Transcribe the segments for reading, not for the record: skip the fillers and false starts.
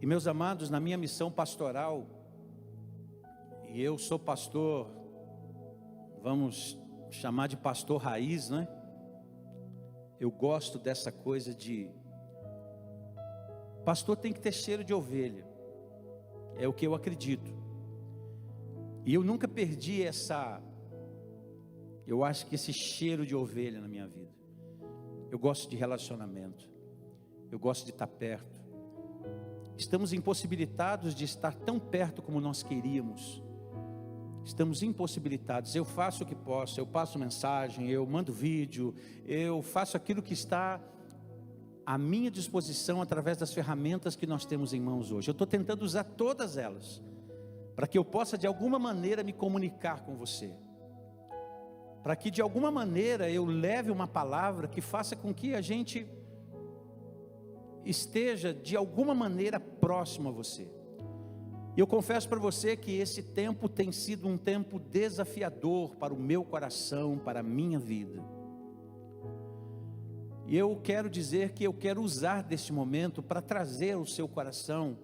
E meus amados, na minha missão pastoral, e eu sou pastor, vamos chamar de pastor raiz, né? Eu gosto dessa coisa de pastor tem que ter cheiro de ovelha, é o que eu acredito. E eu nunca perdi eu acho que esse cheiro de ovelha na minha vida. Eu gosto de relacionamento, eu gosto de estar perto. Estamos impossibilitados de estar tão perto como nós queríamos. Estamos impossibilitados. Eu faço o que posso, eu passo mensagem, eu mando vídeo, eu faço aquilo que está à minha disposição através das ferramentas que nós temos em mãos hoje. Eu estou tentando usar todas elas, para que eu possa de alguma maneira me comunicar com você, para que de alguma maneira eu leve uma palavra que faça com que a gente esteja de alguma maneira próximo a você. E eu confesso para você que esse tempo tem sido um tempo desafiador para o meu coração, para a minha vida. E eu quero dizer que eu quero usar deste momento para trazer ao seu coração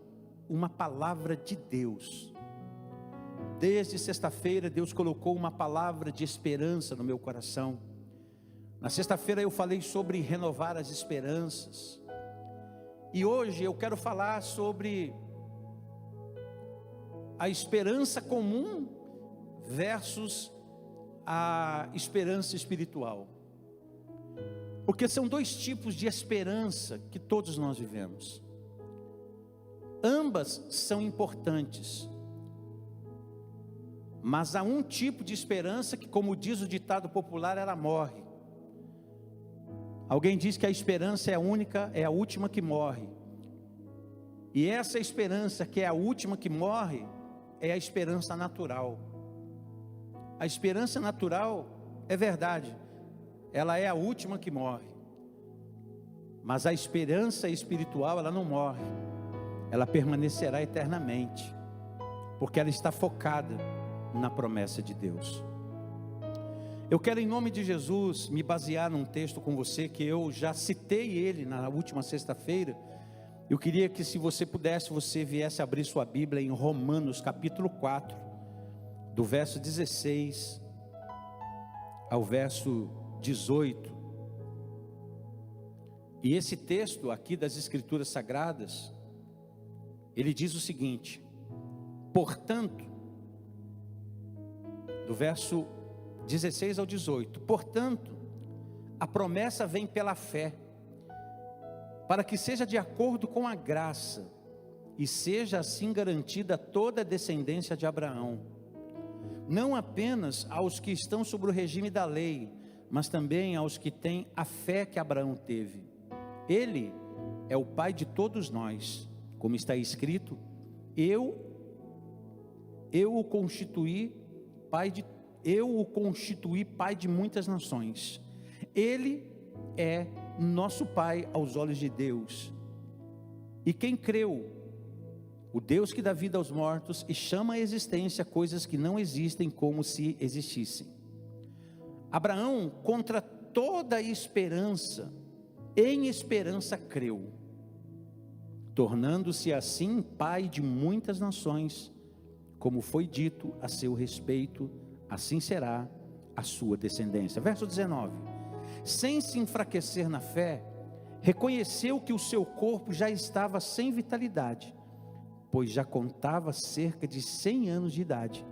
uma palavra de Deus. Desde sexta-feira Deus colocou uma palavra de esperança no meu coração. Na sexta-feira eu falei sobre renovar as esperanças. E hoje eu quero falar sobre a esperança comum versus a esperança espiritual. Porque são dois tipos de esperança que todos nós vivemos. Ambas são importantes. Mas há um tipo de esperança que, como diz o ditado popular, ela morre. Alguém diz que a esperança é a única, é a última que morre. E essa esperança que é a última que morre é a esperança natural. A esperança natural é verdade, ela é a última que morre. Mas a esperança espiritual, ela não morre, ela permanecerá eternamente, porque ela está focada na promessa de Deus. Eu quero, em nome de Jesus, me basear num texto com você que eu já citei ele na última sexta-feira. Eu queria que, se você pudesse, você viesse abrir sua Bíblia em Romanos capítulo 4, do verso 16 ao verso 18. E esse texto aqui das Escrituras Sagradas, ele diz o seguinte: portanto, do verso 16 ao 18, portanto, a promessa vem pela fé, para que seja de acordo com a graça, e seja assim garantida toda a descendência de Abraão, não apenas aos que estão sob o regime da lei, mas também aos que têm a fé que Abraão teve. Ele é o pai de todos nós, como está escrito: eu o constituí pai de muitas nações. Ele é nosso pai aos olhos de Deus. E quem creu, o Deus que dá vida aos mortos e chama à existência coisas que não existem como se existissem. Abraão, contra toda a esperança, em esperança creu, tornando-se assim pai de muitas nações, como foi dito a seu respeito, assim será a sua descendência. Verso 19: sem se enfraquecer na fé, reconheceu que o seu corpo já estava sem vitalidade, pois já contava cerca de 100 anos de idade,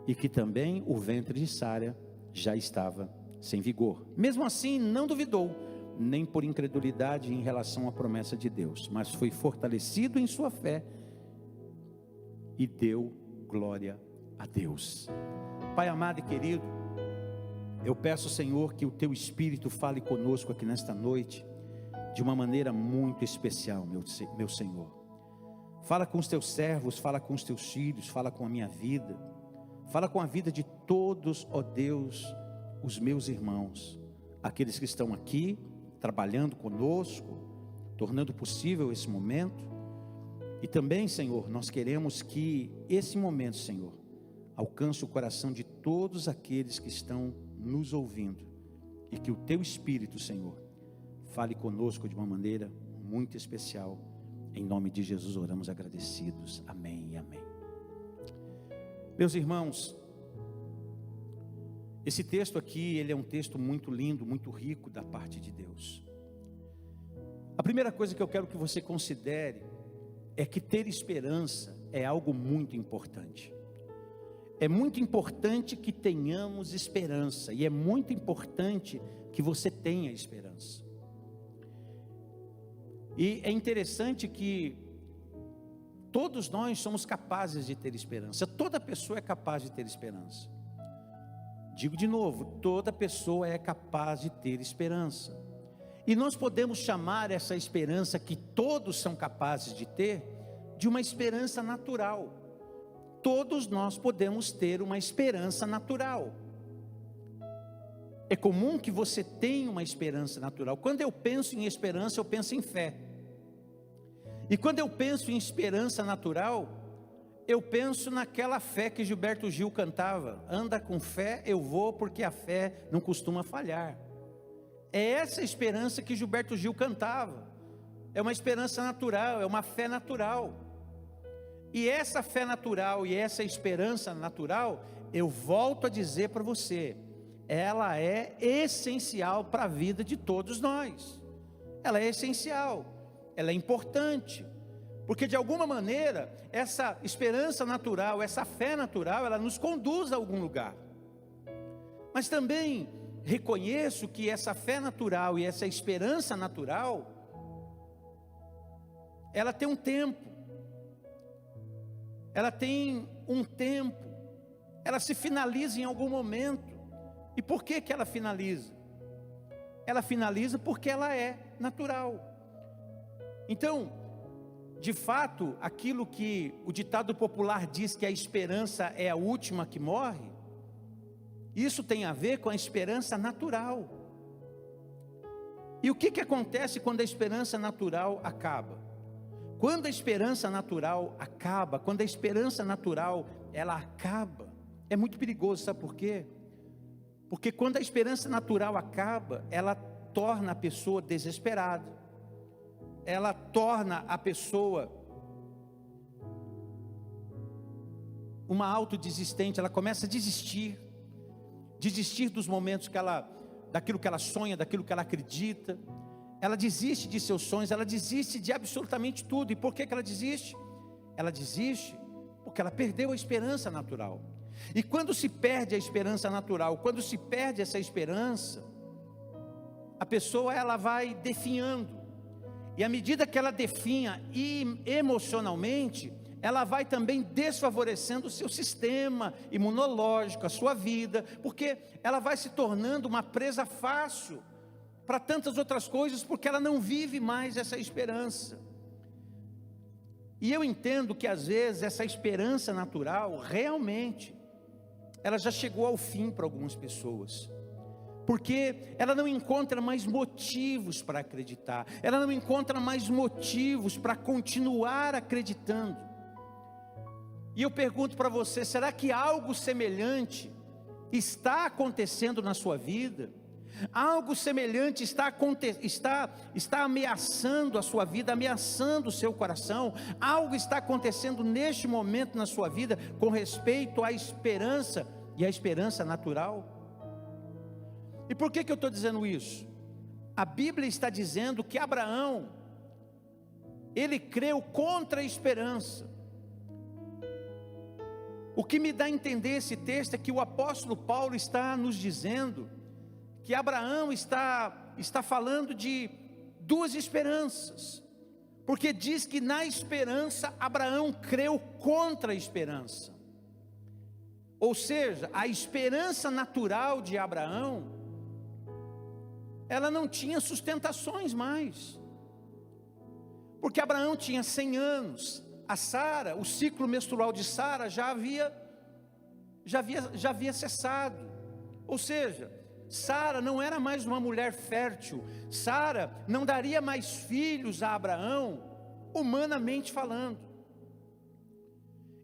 e que também o ventre de Sara já estava sem vigor. Mesmo assim, não duvidou, nem por incredulidade em relação à promessa de Deus, mas foi fortalecido em sua fé e deu glória a Deus. Pai amado e querido, eu peço, Senhor, que o Teu Espírito fale conosco aqui nesta noite, de uma maneira muito especial, meu Senhor. Fala com os Teus servos, fala com os Teus filhos, fala com a minha vida, fala com a vida de todos, ó Deus, os meus irmãos, aqueles que estão aqui, trabalhando conosco, tornando possível esse momento. E também, Senhor, nós queremos que esse momento, Senhor, alcance o coração de todos aqueles que estão nos ouvindo, e que o Teu Espírito, Senhor, fale conosco de uma maneira muito especial, Em nome de Jesus oramos agradecidos. Amém e amém. Meus irmãos, esse texto aqui, ele é um texto muito lindo, muito rico da parte de Deus. A primeira coisa que eu quero que você considere é que ter esperança é algo muito importante. É muito importante que tenhamos esperança, e é muito importante que você tenha esperança. E é interessante que todos nós somos capazes de ter esperança. Toda pessoa é capaz de ter esperança. Digo de novo, toda pessoa é capaz de ter esperança. E nós podemos chamar essa esperança que todos são capazes de ter, de uma esperança natural. Todos nós podemos ter uma esperança natural. É comum que você tenha uma esperança natural. Quando eu penso em esperança, eu penso em fé. E quando eu penso em esperança natural, eu penso naquela fé que Gilberto Gil cantava: anda com fé, eu vou, porque a fé não costuma falhar. É essa esperança que Gilberto Gil cantava. É uma esperança natural, é uma fé natural. E essa fé natural e essa esperança natural, eu volto a dizer para você, ela é essencial para a vida de todos nós. Ela é essencial, ela é importante, porque de alguma maneira, essa esperança natural, essa fé natural, ela nos conduz a algum lugar. Mas também reconheço que essa fé natural e essa esperança natural, ela tem um tempo. Ela tem um tempo, ela se finaliza em algum momento. E por que ela finaliza? Ela finaliza porque ela é natural. Então, de fato, aquilo que o ditado popular diz que a esperança é a última que morre, isso tem a ver com a esperança natural. E o que acontece quando a esperança natural acaba? Quando a esperança natural acaba, quando a esperança natural ela acaba, é muito perigoso, sabe por quê? Porque quando a esperança natural acaba, ela torna a pessoa desesperada, ela torna a pessoa uma autodesistente, ela começa a desistir dos momentos daquilo que ela sonha, daquilo que ela acredita. Ela desiste de seus sonhos, ela desiste de absolutamente tudo. E por que ela desiste? Ela desiste porque ela perdeu a esperança natural. E quando se perde a esperança natural, quando se perde essa esperança, a pessoa ela vai definhando. E à medida que ela definha emocionalmente, ela vai também desfavorecendo o seu sistema imunológico, a sua vida, porque ela vai se tornando uma presa fácil para tantas outras coisas, porque ela não vive mais essa esperança. E eu entendo que às vezes essa esperança natural, realmente, ela já chegou ao fim para algumas pessoas, porque ela não encontra mais motivos para acreditar, ela não encontra mais motivos para continuar acreditando. E eu pergunto para você, será que algo semelhante está acontecendo na sua vida? Algo semelhante está ameaçando a sua vida, ameaçando o seu coração. Algo está acontecendo neste momento na sua vida com respeito à esperança e à esperança natural. E por que eu estou dizendo isso? A Bíblia está dizendo que Abraão, ele creu contra a esperança. O que me dá a entender esse texto é que o apóstolo Paulo está nos dizendo que Abraão está falando de duas esperanças, porque diz que na esperança Abraão creu contra a esperança. Ou seja, a esperança natural de Abraão, ela não tinha sustentações mais, porque Abraão tinha 100 anos, a Sara, o ciclo menstrual de Sara já havia cessado, ou seja, Sara não era mais uma mulher fértil, Sara não daria mais filhos a Abraão, humanamente falando.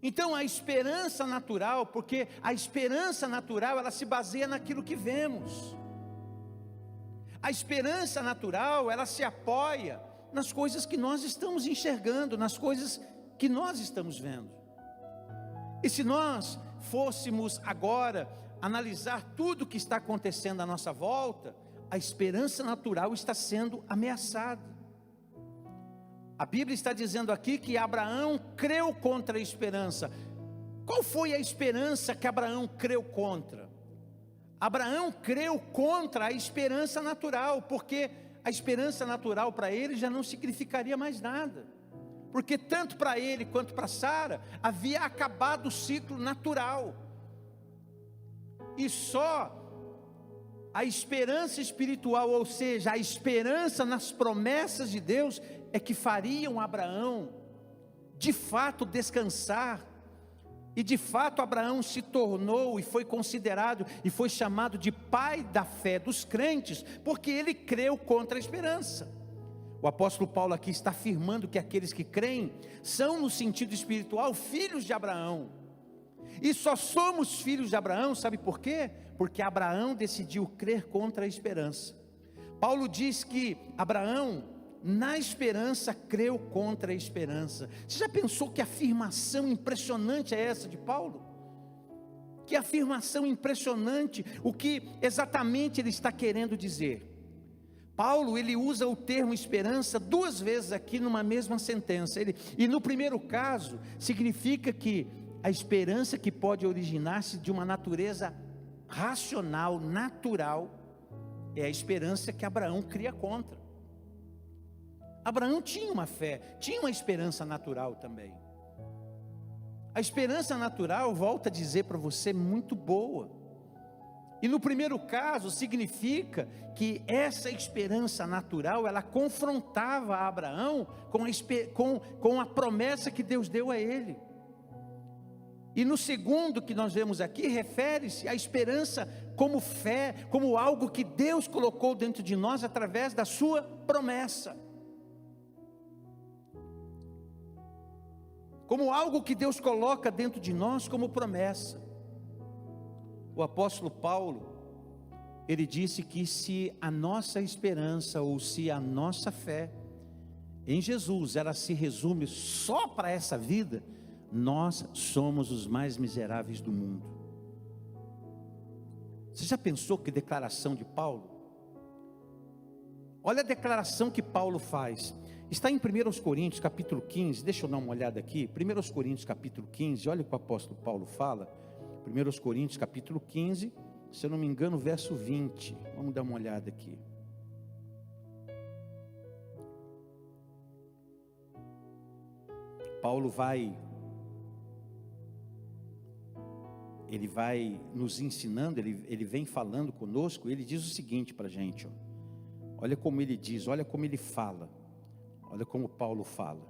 Então a esperança natural, porque a esperança natural ela se baseia naquilo que vemos, a esperança natural ela se apoia nas coisas que nós estamos enxergando, nas coisas que nós estamos vendo. E se nós fôssemos agora analisar tudo o que está acontecendo à nossa volta, a esperança natural está sendo ameaçada. A Bíblia está dizendo aqui que Abraão creu contra a esperança. Qual foi a esperança que Abraão creu contra? Abraão creu contra a esperança natural, porque a esperança natural para ele já não significaria mais nada, porque tanto para ele quanto para Sara havia acabado o ciclo natural, e só a esperança espiritual, ou seja, a esperança nas promessas de Deus, é que fariam Abraão de fato descansar. E de fato Abraão se tornou e foi considerado e foi chamado de pai da fé dos crentes, porque ele creu contra a esperança. O apóstolo Paulo aqui está afirmando que aqueles que creem são, no sentido espiritual, filhos de Abraão. E só somos filhos de Abraão, sabe por quê? Porque Abraão decidiu crer contra a esperança. Paulo diz que Abraão, na esperança, creu contra a esperança. Você já pensou que afirmação impressionante é essa de Paulo? Que afirmação impressionante, o que exatamente ele está querendo dizer? Paulo, ele usa o termo esperança 2 vezes aqui numa mesma sentença. E no primeiro caso, significa que a esperança que pode originar-se de uma natureza racional, natural, é a esperança que Abraão cria contra. Abraão tinha uma fé, tinha uma esperança natural também. A esperança natural, volto a dizer para você, muito boa. E no primeiro caso, significa que essa esperança natural, ela confrontava Abraão com a promessa que Deus deu a ele. E no segundo que nós vemos aqui, refere-se à esperança como fé, como algo que Deus colocou dentro de nós através da sua promessa. Como algo que Deus coloca dentro de nós como promessa. O apóstolo Paulo, ele disse que se a nossa esperança ou se a nossa fé em Jesus, ela se resume só para essa vida, nós somos os mais miseráveis do mundo. Você já pensou que declaração de Paulo? Olha a declaração que Paulo faz. Está em 1 Coríntios capítulo 15, deixa eu dar uma olhada aqui. 1 Coríntios capítulo 15, olha o que o apóstolo Paulo fala. 1 Coríntios capítulo 15, se eu não me engano, verso 20. Vamos dar uma olhada aqui. Paulo ele vai nos ensinando, ele vem falando conosco, ele diz o seguinte para a gente, ó. Olha como ele diz, olha como ele fala, olha como Paulo fala.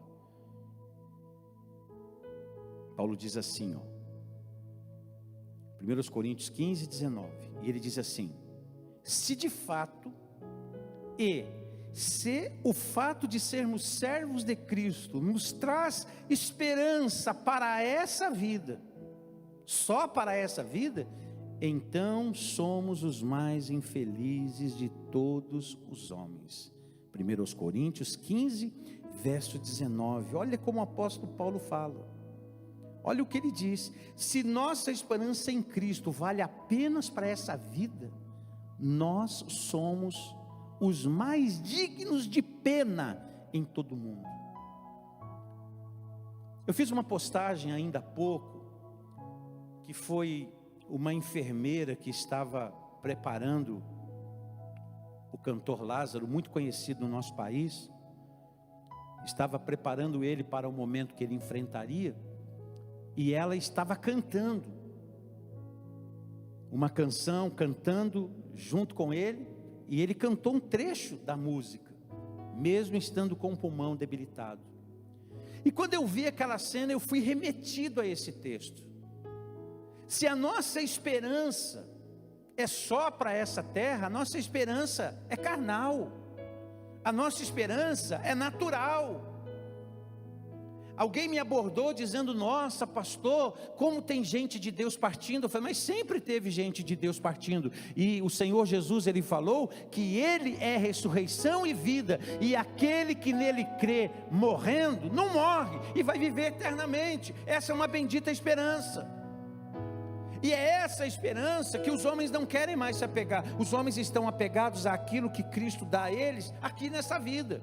Paulo diz assim, ó, 1 Coríntios 15, 19, e ele diz assim: se de fato, se o fato de sermos servos de Cristo nos traz esperança para essa vida, só para essa vida, então somos os mais infelizes de todos os homens. 1 Coríntios 15, verso 19, olha como o apóstolo Paulo fala, olha o que ele diz: se nossa esperança em Cristo vale apenas para essa vida, nós somos os mais dignos de pena em todo o mundo. Eu fiz uma postagem ainda há pouco, que foi uma enfermeira que estava preparando o cantor Lázaro, muito conhecido no nosso país, estava preparando ele para o momento que ele enfrentaria, e ela estava cantando uma canção, cantando junto com ele, e ele cantou um trecho da música, mesmo estando com o pulmão debilitado. E quando eu vi aquela cena, eu fui remetido a esse texto. Se a nossa esperança é só para essa terra, a nossa esperança é carnal, a nossa esperança é natural, Alguém me abordou dizendo: nossa, pastor, como tem gente de Deus partindo? Eu falei: mas sempre teve gente de Deus partindo. E o Senhor Jesus, Ele falou que Ele é ressurreição e vida, e aquele que nele crê, morrendo, não morre, e vai viver eternamente. Essa é uma bendita esperança. E é essa esperança que os homens não querem mais se apegar. Os homens estão apegados àquilo que Cristo dá a eles, aqui nessa vida.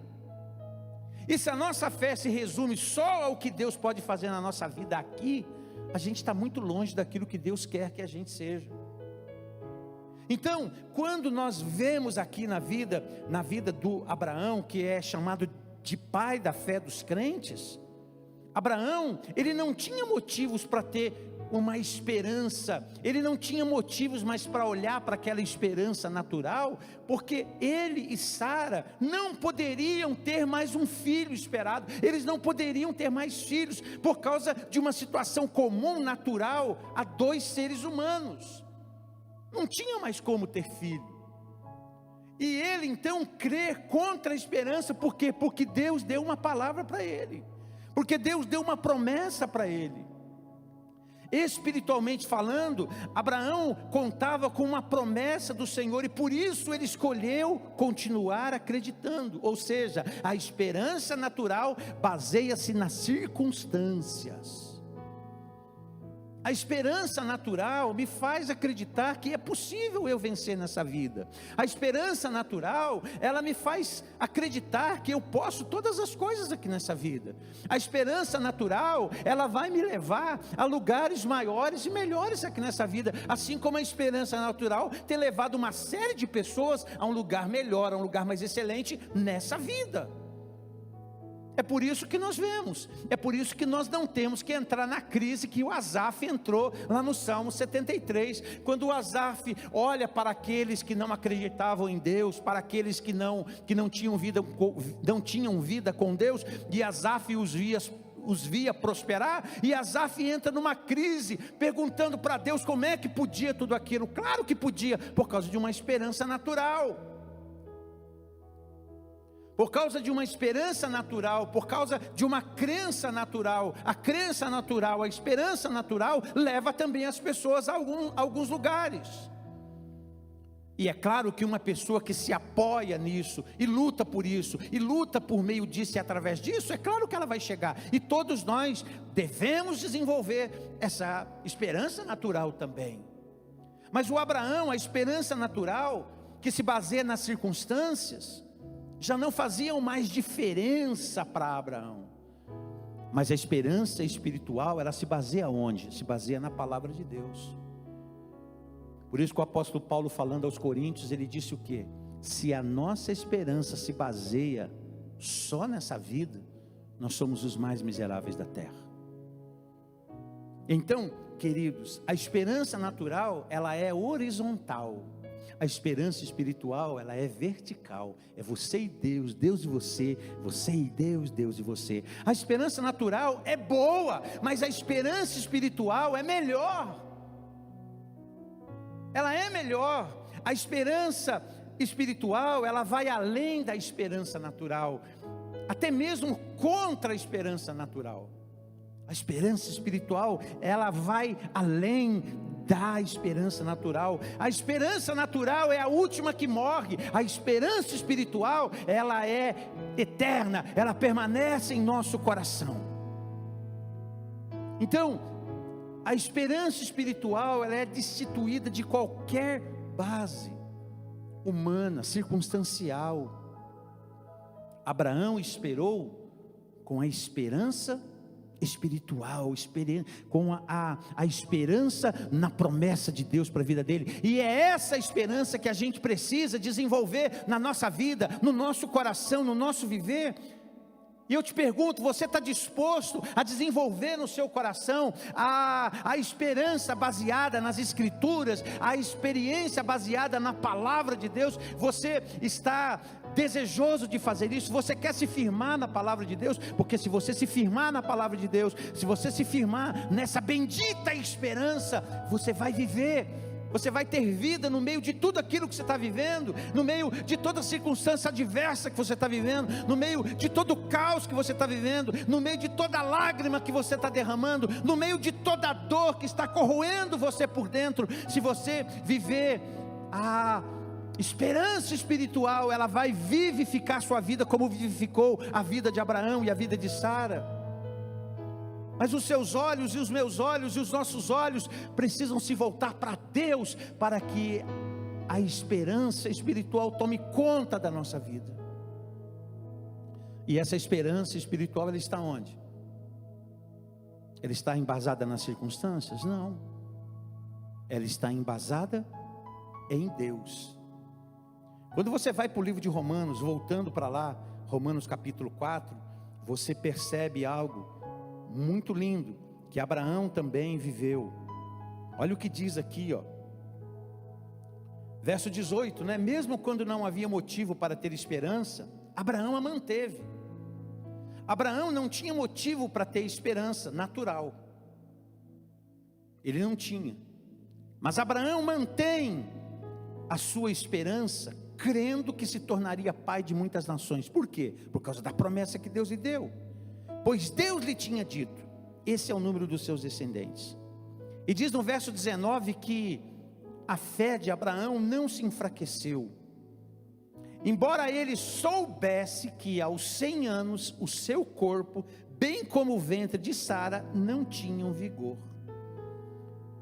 E se a nossa fé se resume só ao que Deus pode fazer na nossa vida aqui, a gente está muito longe daquilo que Deus quer que a gente seja. Então, quando nós vemos aqui na vida do Abraão, que é chamado de pai da fé dos crentes, Abraão, ele não tinha motivos para ter uma esperança, ele não tinha motivos mais para olhar para aquela esperança natural, porque ele e Sara não poderiam ter mais um filho esperado, eles não poderiam ter mais filhos, por causa de uma situação comum, natural, a dois seres humanos, não tinha mais como ter filho. E ele então crer contra a esperança, por quê? Porque Deus deu uma palavra para ele, porque Deus deu uma promessa para ele. Espiritualmente falando, Abraão contava com uma promessa do Senhor, e por isso ele escolheu continuar acreditando. Ou seja, a esperança natural baseia-se nas circunstâncias. A esperança natural me faz acreditar que é possível eu vencer nessa vida. A esperança natural, ela me faz acreditar que eu posso todas as coisas aqui nessa vida. A esperança natural, ela vai me levar a lugares maiores e melhores aqui nessa vida, assim como a esperança natural tem levado uma série de pessoas a um lugar melhor, a um lugar mais excelente nessa vida. É por isso que nós vemos, é por isso que nós não temos que entrar na crise que o Asaf entrou lá no Salmo 73, quando o Asaf olha para aqueles que não acreditavam em Deus, para aqueles que não tinham vida com Deus, e Asaf os via prosperar, e Asaf entra numa crise, perguntando para Deus como é que podia tudo aquilo. Claro que podia, por causa de uma esperança natural. Por causa de uma esperança natural, por causa de uma crença natural. A crença natural, a esperança natural leva também as pessoas a alguns lugares. E é claro que uma pessoa que se apoia nisso, e luta por isso, e luta por meio disso e através disso, é claro que ela vai chegar. E todos nós devemos desenvolver essa esperança natural também. Mas o Abraão, a esperança natural, que se baseia nas circunstâncias, já não faziam mais diferença para Abraão. Mas a esperança espiritual, ela se baseia onde? Se baseia na palavra de Deus. Por isso que o apóstolo Paulo, falando aos Coríntios, ele disse o quê? Se a nossa esperança se baseia só nessa vida, nós somos os mais miseráveis da terra. Então, queridos, a esperança natural, ela é horizontal. A esperança espiritual, ela é vertical. É você e Deus, Deus e você, você e Deus, Deus e você. A esperança natural é boa, mas a esperança espiritual é melhor. Ela é melhor. A esperança espiritual, ela vai além da esperança natural, até mesmo contra a esperança natural. A esperança espiritual, ela vai além da esperança natural. A esperança natural é a última que morre. A esperança espiritual, ela é eterna, ela permanece em nosso coração. Então, a esperança espiritual, ela é destituída de qualquer base humana, circunstancial. Abraão esperou com a esperança espiritual, com a esperança na promessa de Deus para a vida dele. E é essa esperança que a gente precisa desenvolver na nossa vida, no nosso coração, no nosso viver. E eu te pergunto, você está disposto a desenvolver no seu coração a esperança baseada nas Escrituras, a experiência baseada na palavra de Deus? Você está desejoso de fazer isso? Você quer se firmar na palavra de Deus? Porque se você se firmar na palavra de Deus, se você se firmar nessa bendita esperança, você vai viver Você vai ter vida no meio de tudo aquilo que você está vivendo, no meio de toda circunstância adversa que você está vivendo, no meio de todo o caos que você está vivendo, no meio de toda lágrima que você está derramando, no meio de toda dor que está corroendo você por dentro. Se você viver a esperança espiritual, ela vai vivificar a sua vida como vivificou a vida de Abraão e a vida de Sara. Mas os seus olhos e os meus olhos e os nossos olhos precisam se voltar para Deus, para que a esperança espiritual tome conta da nossa vida. E essa esperança espiritual, ela está onde? Ela está embasada nas circunstâncias? Não. Ela está embasada em Deus. Quando você vai para o livro de Romanos, voltando para lá, Romanos capítulo 4, você percebe algo muito lindo, que Abraão também viveu. Olha o que diz aqui, ó. Verso 18, né? Mesmo quando não havia motivo para ter esperança, Abraão a manteve. Abraão não tinha motivo para ter esperança natural. Ele não tinha. Mas Abraão mantém a sua esperança, crendo que se tornaria pai de muitas nações. Por quê? Por causa da promessa que Deus lhe deu. Pois Deus lhe tinha dito, esse é o número dos seus descendentes. E diz no verso 19 que a fé de Abraão não se enfraqueceu, embora ele soubesse que aos 100 anos o seu corpo, bem como o ventre de Sara, não tinham vigor.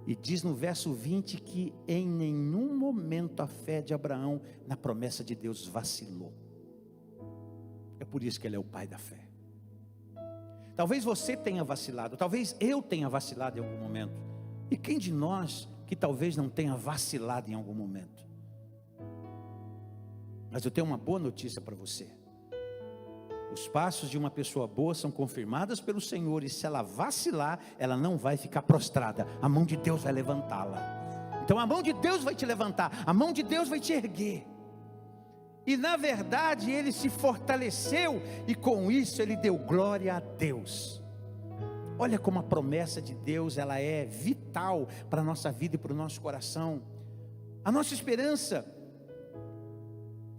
E diz no verso 20 que em nenhum momento a fé de Abraão na promessa de Deus vacilou. É por isso que ele é o pai da fé. Talvez você tenha vacilado, talvez eu tenha vacilado em algum momento. E quem de nós que talvez não tenha vacilado em algum momento? Mas eu tenho uma boa notícia para você. Os passos de uma pessoa boa são confirmados pelo Senhor, e se ela vacilar, ela não vai ficar prostrada. A mão de Deus vai levantá-la. Então a mão de Deus vai te levantar, a mão de Deus vai te erguer. E na verdade ele se fortaleceu, e com isso ele deu glória a Deus. Olha como a promessa de Deus, ela é vital para a nossa vida e para o nosso coração. A nossa esperança,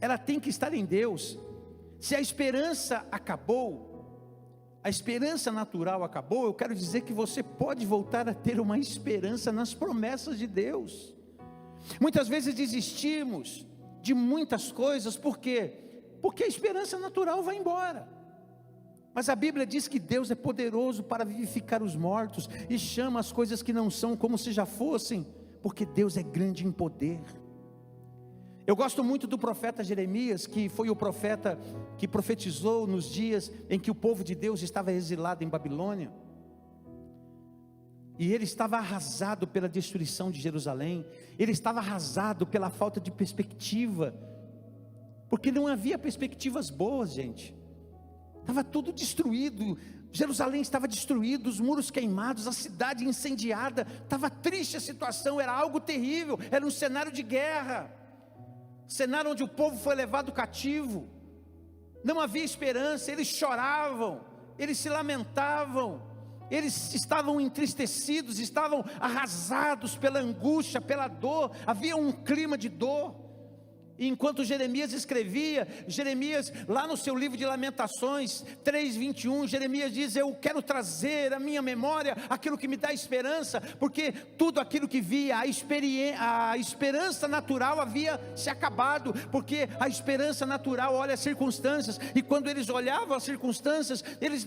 ela tem que estar em Deus. Se a esperança acabou, a esperança natural acabou, eu quero dizer que você pode voltar a ter uma esperança nas promessas de Deus. Muitas vezes desistimos de muitas coisas, por quê? Porque a esperança natural vai embora. Mas a Bíblia diz que Deus é poderoso para vivificar os mortos, e chama as coisas que não são como se já fossem, porque Deus é grande em poder. Eu gosto muito do profeta Jeremias, que foi o profeta que profetizou nos dias em que o povo de Deus estava exilado em Babilônia. E ele estava arrasado pela destruição de Jerusalém, ele estava arrasado pela falta de perspectiva, porque não havia perspectivas boas, gente. Estava tudo destruído, Jerusalém estava destruído, os muros queimados, a cidade incendiada, estava triste a situação, era algo terrível, era um cenário de guerra, cenário onde o povo foi levado cativo, não havia esperança, eles choravam, eles se lamentavam, eles estavam entristecidos, estavam arrasados pela angústia, pela dor, havia um clima de dor. E enquanto Jeremias escrevia, Jeremias lá no seu livro de Lamentações 3:21, Jeremias diz: eu quero trazer à minha memória aquilo que me dá esperança, porque tudo aquilo que via, a esperança natural havia se acabado, porque a esperança natural olha as circunstâncias, e quando eles olhavam as circunstâncias, eles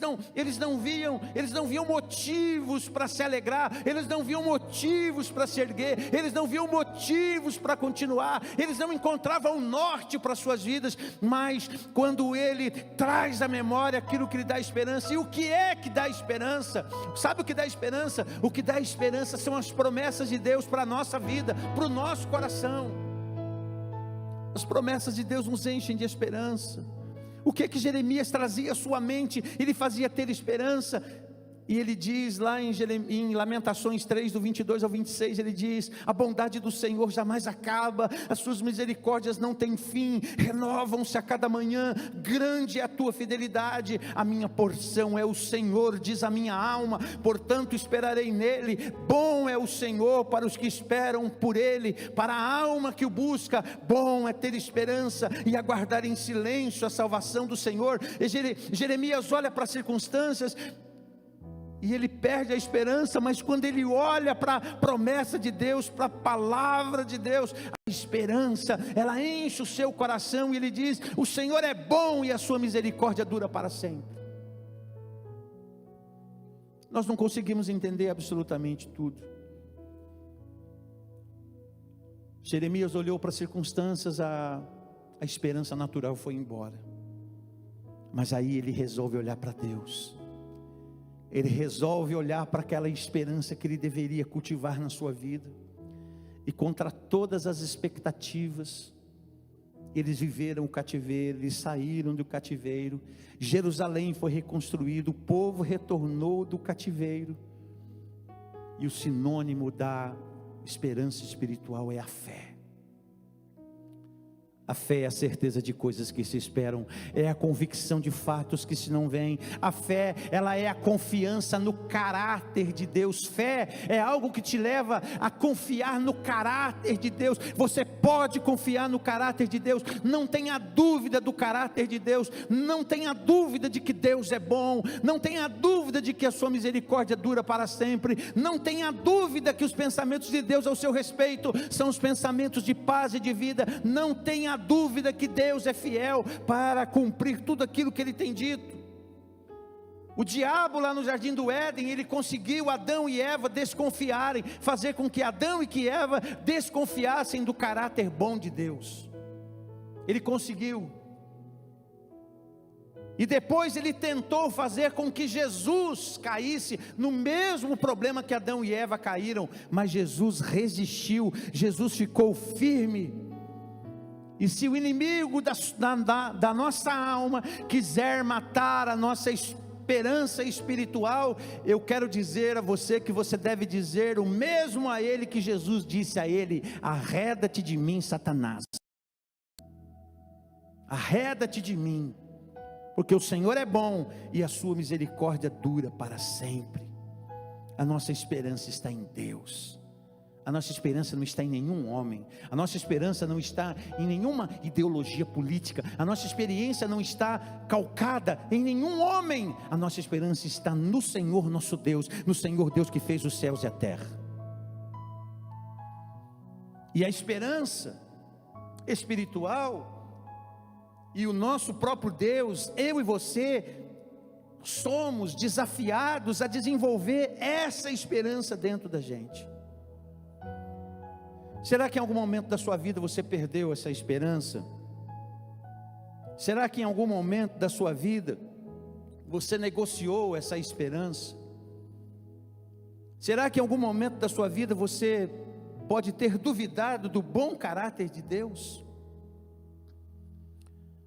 não viam motivos para se alegrar, eles não viam motivos para se erguer, eles não viam motivos para continuar, eles não encontravam um norte para suas vidas. Mas quando ele traz à memória aquilo que lhe dá esperança, e o que é que dá esperança? Sabe o que dá esperança? O que dá esperança são as promessas de Deus para a nossa vida, para o nosso coração. As promessas de Deus nos enchem de esperança. O que é que Jeremias trazia à sua mente? Ele fazia ter esperança. E ele diz lá em Lamentações 3, do 22 ao 26, ele diz: a bondade do Senhor jamais acaba, as suas misericórdias não têm fim, renovam-se a cada manhã, grande é a tua fidelidade. A minha porção é o Senhor, diz a minha alma, portanto esperarei nele. Bom é o Senhor para os que esperam por ele, para a alma que o busca. Bom é ter esperança e aguardar em silêncio a salvação do Senhor. E Jeremias olha para as circunstâncias e ele perde a esperança, mas quando ele olha para a promessa de Deus, para a palavra de Deus, a esperança, ela enche o seu coração, e ele diz: o Senhor é bom e a sua misericórdia dura para sempre. Nós não conseguimos entender absolutamente tudo. Jeremias olhou para as circunstâncias, a esperança natural foi embora, mas aí ele resolve olhar para Deus. Ele resolve olhar para aquela esperança que ele deveria cultivar na sua vida, e contra todas as expectativas, eles viveram o cativeiro, eles saíram do cativeiro, Jerusalém foi reconstruído, o povo retornou do cativeiro, e o sinônimo da esperança espiritual é a fé. A fé é a certeza de coisas que se esperam, é a convicção de fatos que se não veem. A fé, ela é a confiança no caráter de Deus. Fé é algo que te leva a confiar no caráter de Deus. Você pode confiar no caráter de Deus, não tenha dúvida do caráter de Deus, não tenha dúvida de que Deus é bom, não tenha dúvida de que a sua misericórdia dura para sempre, não tenha dúvida que os pensamentos de Deus ao seu respeito são os pensamentos de paz e de vida. Não tenha dúvida que Deus é fiel para cumprir tudo aquilo que Ele tem dito. O diabo lá no jardim do Éden, ele conseguiu Adão e Eva desconfiarem, fazer com que Adão e que Eva desconfiassem do caráter bom de Deus. Ele conseguiu. E depois ele tentou fazer com que Jesus caísse no mesmo problema que Adão e Eva caíram, mas Jesus resistiu, Jesus ficou firme. E se o inimigo da nossa alma quiser matar a nossa esperança espiritual, eu quero dizer a você que você deve dizer o mesmo a ele que Jesus disse a ele: arreda-te de mim, Satanás, arreda-te de mim, porque o Senhor é bom e a sua misericórdia dura para sempre. A nossa esperança está em Deus. A nossa esperança não está em nenhum homem, a nossa esperança não está em nenhuma ideologia política, a nossa experiência não está calcada em nenhum homem, a nossa esperança está no Senhor nosso Deus, no Senhor Deus que fez os céus e a terra. E a esperança espiritual e o nosso próprio Deus, eu e você, somos desafiados a desenvolver essa esperança dentro da gente. Será que em algum momento da sua vida você perdeu essa esperança? Será que em algum momento da sua vida você negociou essa esperança? Será que em algum momento da sua vida você pode ter duvidado do bom caráter de Deus?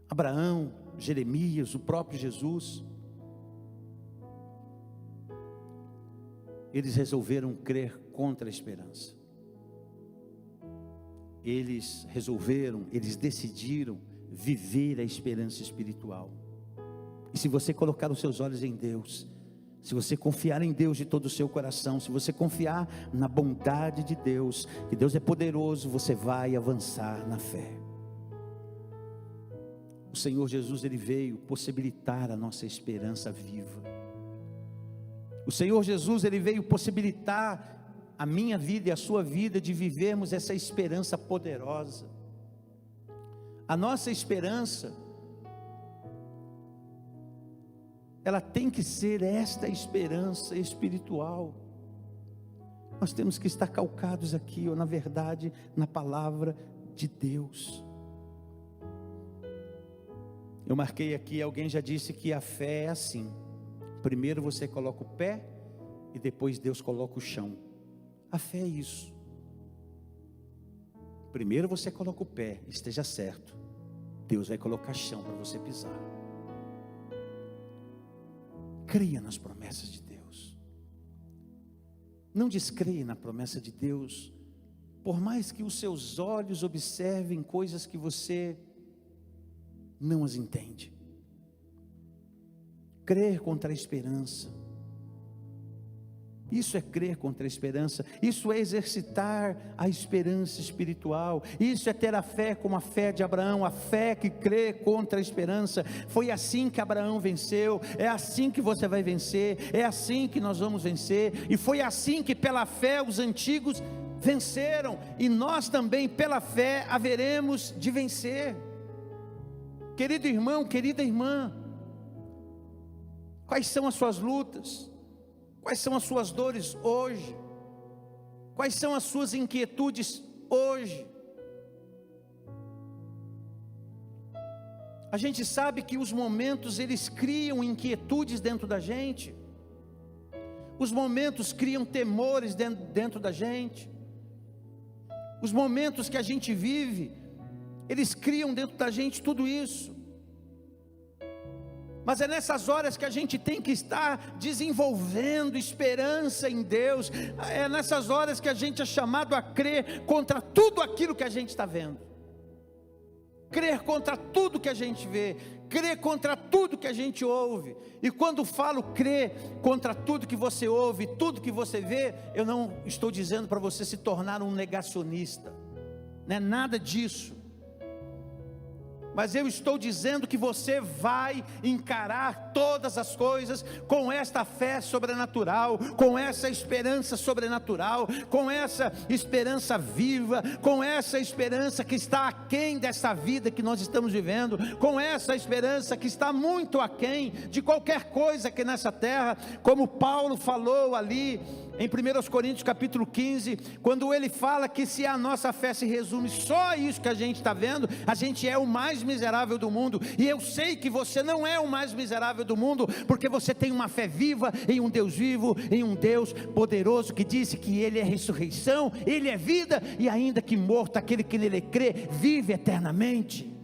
Abraão, Jeremias, o próprio Jesus, eles resolveram crer contra a esperança. Eles decidiram viver a esperança espiritual. E se você colocar os seus olhos em Deus, se você confiar em Deus de todo o seu coração, se você confiar na bondade de Deus, que Deus é poderoso, você vai avançar na fé. O Senhor Jesus, Ele veio possibilitar a nossa esperança viva. O Senhor Jesus, Ele veio possibilitar a minha vida e a sua vida de vivermos essa esperança poderosa. A nossa esperança, ela tem que ser esta esperança espiritual. Nós temos que estar calcados aqui, ou na verdade, na palavra de Deus. Eu marquei aqui, alguém já disse que a fé é assim: primeiro você coloca o pé e depois Deus coloca o chão. A fé é isso. Primeiro você coloca o pé, esteja certo, Deus vai colocar chão para você pisar. Creia nas promessas de Deus. Não descreia na promessa de Deus, por mais que os seus olhos observem coisas que você não as entende. Crer contra a esperança. Isso é crer contra a esperança. Isso é exercitar a esperança espiritual. Isso é ter a fé como a fé de Abraão, a fé que crê contra a esperança. Foi assim que Abraão venceu. É assim que você vai vencer. É assim que nós vamos vencer. E foi assim que pela fé os antigos venceram. E nós também pela fé haveremos de vencer. Querido irmão, querida irmã, quais são as suas lutas? Quais são as suas dores hoje? Quais são as suas inquietudes hoje? A gente sabe que os momentos, eles criam inquietudes dentro da gente. Os momentos criam temores dentro da gente. Os momentos que a gente vive, eles criam dentro da gente tudo isso. Mas é nessas horas que a gente tem que estar desenvolvendo esperança em Deus. É nessas horas que a gente é chamado a crer contra tudo aquilo que a gente está vendo. Crer contra tudo que a gente vê. Crer contra tudo que a gente ouve. E quando falo crer contra tudo que você ouve, tudo que você vê, eu não estou dizendo para você se tornar um negacionista. Não é nada disso. Mas eu estou dizendo que você vai encarar todas as coisas com esta fé sobrenatural, com essa esperança sobrenatural, com essa esperança viva, com essa esperança que está aquém dessa vida que nós estamos vivendo, com essa esperança que está muito aquém de qualquer coisa que nessa terra, como Paulo falou ali em 1 Coríntios capítulo 15, quando ele fala que se a nossa fé se resume só a isso que a gente está vendo, a gente é o mais miserável do mundo. E eu sei que você não é o mais miserável do mundo, porque você tem uma fé viva em um Deus vivo, em um Deus poderoso, que disse que Ele é ressurreição, Ele é vida, e ainda que morto, aquele que nele crê, vive eternamente.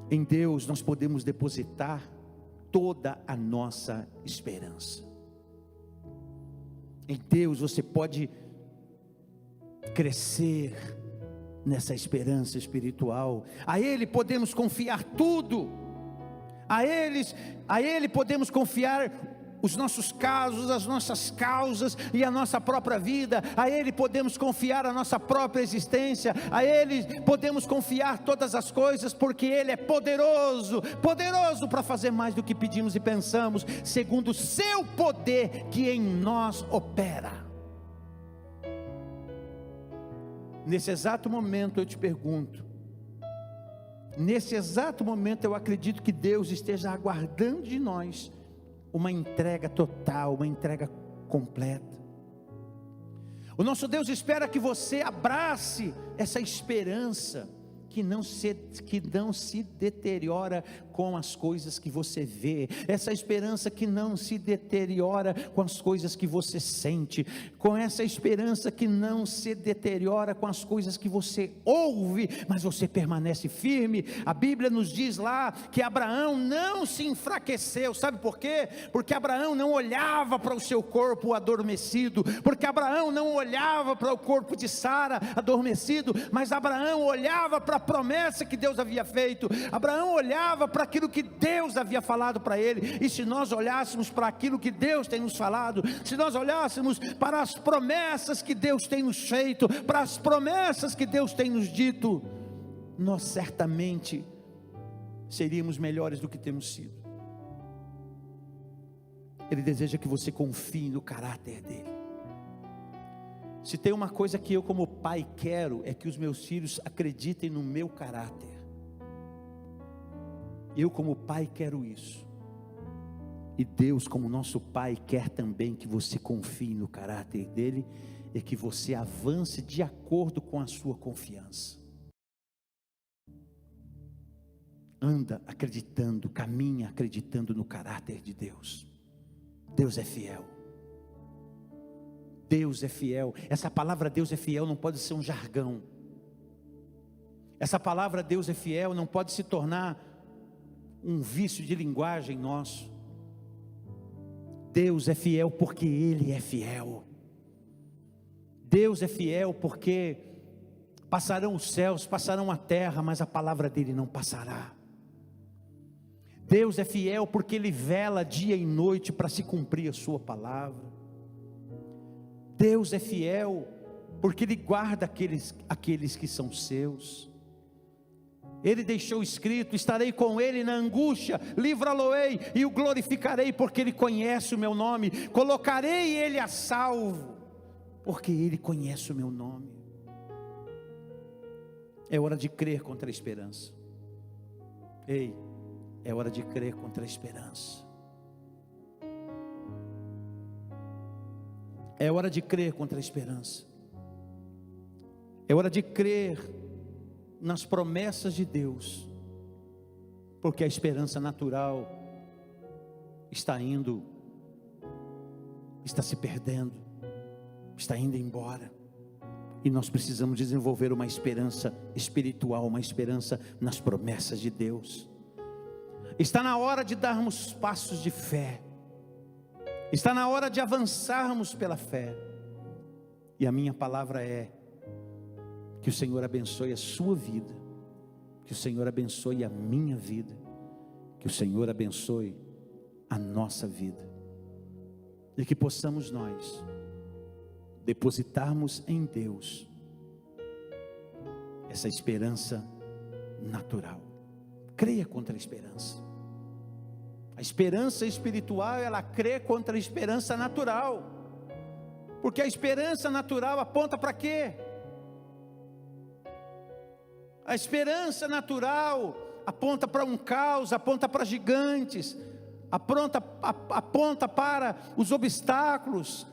Em Deus nós podemos depositar toda a nossa esperança. Em Deus você pode crescer nessa esperança espiritual. A Ele podemos confiar tudo. A Ele podemos confiar os nossos casos, as nossas causas e a nossa própria vida. A Ele podemos confiar a nossa própria existência. A Ele podemos confiar todas as coisas, porque Ele é poderoso, poderoso para fazer mais do que pedimos e pensamos, segundo o seu poder que em nós opera. Nesse exato momento eu te pergunto, nesse exato momento eu acredito que Deus esteja aguardando de nós uma entrega total, uma entrega completa. O nosso Deus espera que você abrace essa esperança que não se deteriora com as coisas que você vê, essa esperança que não se deteriora com as coisas que você sente, com essa esperança que não se deteriora com as coisas que você ouve, mas você permanece firme. A Bíblia nos diz lá que Abraão não se enfraqueceu. Sabe por quê? Porque Abraão não olhava para o seu corpo adormecido, porque Abraão não olhava para o corpo de Sara adormecido, mas Abraão olhava para a promessa que Deus havia feito. Abraão olhava para aquilo que Deus havia falado para ele. E se nós olhássemos para aquilo que Deus tem nos falado, se nós olhássemos para as promessas que Deus tem nos feito, para as promessas que Deus tem nos dito, nós certamente seríamos melhores do que temos sido. Ele deseja que você confie no caráter dele. Se tem uma coisa que eu como pai quero, é que os meus filhos acreditem no meu caráter. Eu como pai quero isso. E Deus como nosso pai quer também que você confie no caráter dele, e que você avance de acordo com a sua confiança. Anda acreditando, caminha acreditando no caráter de Deus. Deus é fiel. Deus é fiel. Essa palavra Deus é fiel não pode ser um jargão. Essa palavra Deus é fiel não pode se tornar um vício de linguagem nosso. Deus é fiel porque Ele é fiel. Deus é fiel porque passarão os céus, passarão a terra, mas a palavra dele não passará. Deus é fiel porque Ele vela dia e noite para se cumprir a sua palavra. Deus é fiel porque Ele guarda aqueles que são seus. Ele deixou escrito: estarei com Ele na angústia, livrá-lo-ei e o glorificarei, porque Ele conhece o meu nome. Colocarei Ele a salvo, porque Ele conhece o meu nome. É hora de crer contra a esperança. Ei, é hora de crer contra a esperança. É hora de crer contra a esperança. É hora de crer nas promessas de Deus, porque a esperança natural está se perdendo, está indo embora, e nós precisamos desenvolver uma esperança espiritual, uma esperança nas promessas de Deus. Está na hora de darmos passos de fé, está na hora de avançarmos pela fé, e a minha palavra é: que o Senhor abençoe a sua vida, que o Senhor abençoe a minha vida, que o Senhor abençoe a nossa vida, e que possamos nós depositarmos em Deus essa esperança natural. Creia contra a esperança. A esperança espiritual, ela crê contra a esperança natural, porque a esperança natural aponta para quê? A esperança natural aponta para um caos, aponta para gigantes, aponta para os obstáculos.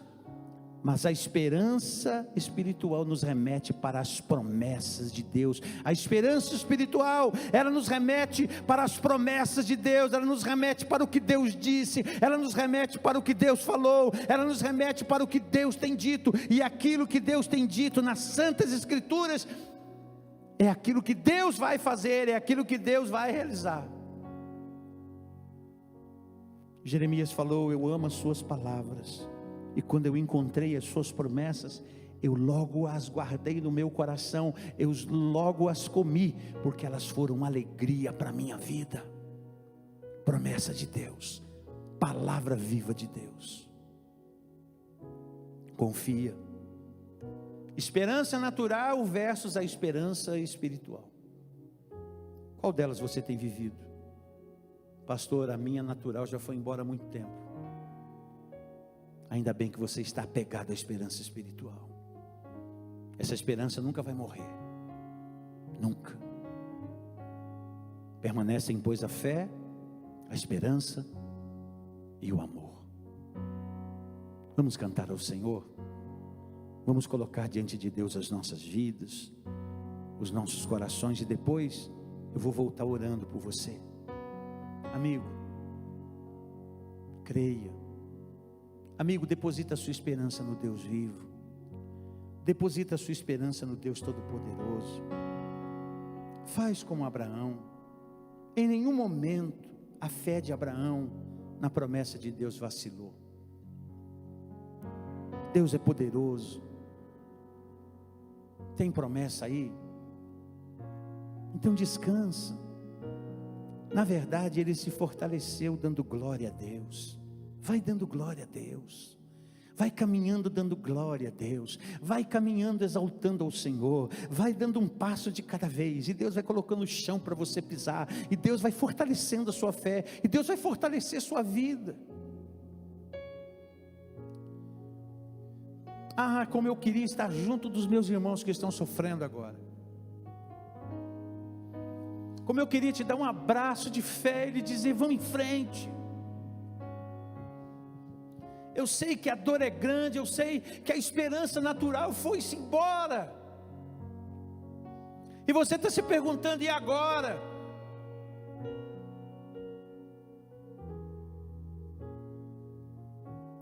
Mas a esperança espiritual nos remete para as promessas de Deus. A esperança espiritual, ela nos remete para as promessas de Deus, ela nos remete para o que Deus disse, ela nos remete para o que Deus falou, ela nos remete para o que Deus tem dito, e aquilo que Deus tem dito nas Santas Escrituras é aquilo que Deus vai fazer, é aquilo que Deus vai realizar. Jeremias falou: eu amo as suas palavras, e quando eu encontrei as suas promessas, eu logo as guardei no meu coração, eu logo as comi, porque elas foram uma alegria para a minha vida. Promessa de Deus, palavra viva de Deus. Confia. Esperança natural versus a esperança espiritual. Qual delas você tem vivido? Pastor, a minha natural já foi embora há muito tempo. Ainda bem que você está apegado à esperança espiritual. Essa esperança nunca vai morrer. Nunca. Permanecem, pois, a fé, a esperança e o amor. Vamos cantar ao Senhor. Vamos colocar diante de Deus as nossas vidas, os nossos corações, e depois eu vou voltar orando por você. Amigo, creia. Amigo, deposita a sua esperança no Deus vivo. Deposita a sua esperança no Deus Todo-Poderoso. Faz como Abraão. Em nenhum momento a fé de Abraão na promessa de Deus vacilou. Deus é poderoso. Tem promessa aí? Então descansa. Na verdade, ele se fortaleceu dando glória a Deus. Vai dando glória a Deus. Vai caminhando dando glória a Deus. Vai caminhando exaltando ao Senhor. Vai dando um passo de cada vez. E Deus vai colocando o chão para você pisar. E Deus vai fortalecendo a sua fé. E Deus vai fortalecer a sua vida. Ah, como eu queria estar junto dos meus irmãos que estão sofrendo agora. Como eu queria te dar um abraço de fé e lhe dizer: vamos em frente. Eu sei que a dor é grande, eu sei que a esperança natural foi-se embora. E você está se perguntando: e agora?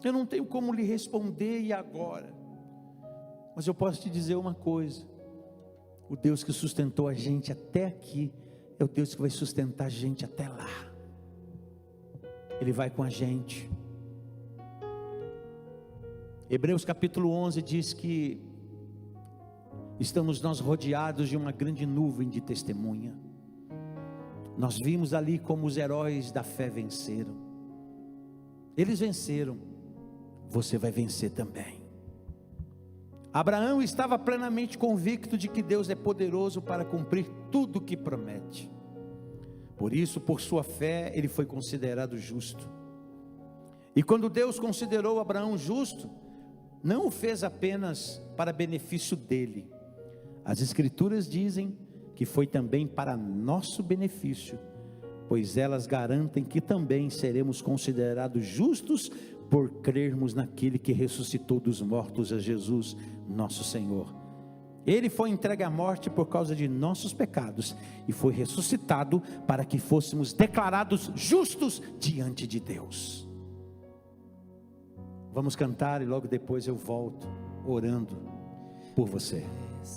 Eu não tenho como lhe responder e agora. Mas eu posso te dizer uma coisa: o Deus que sustentou a gente até aqui é o Deus que vai sustentar a gente até lá. Ele vai com a gente. Hebreus capítulo 11 diz que estamos nós rodeados de uma grande nuvem de testemunha. Nós vimos ali como os heróis da fé venceram. Eles venceram, você vai vencer também. Abraão estava plenamente convicto de que Deus é poderoso para cumprir tudo o que promete. Por isso, por sua fé, ele foi considerado justo. E quando Deus considerou Abraão justo, não o fez apenas para benefício dele. As Escrituras dizem que foi também para nosso benefício, pois elas garantem que também seremos considerados justos por crermos naquele que ressuscitou dos mortos, a Jesus, nosso Senhor. Ele foi entregue à morte por causa de nossos pecados e foi ressuscitado para que fôssemos declarados justos diante de Deus. Vamos cantar e logo depois eu volto orando por você.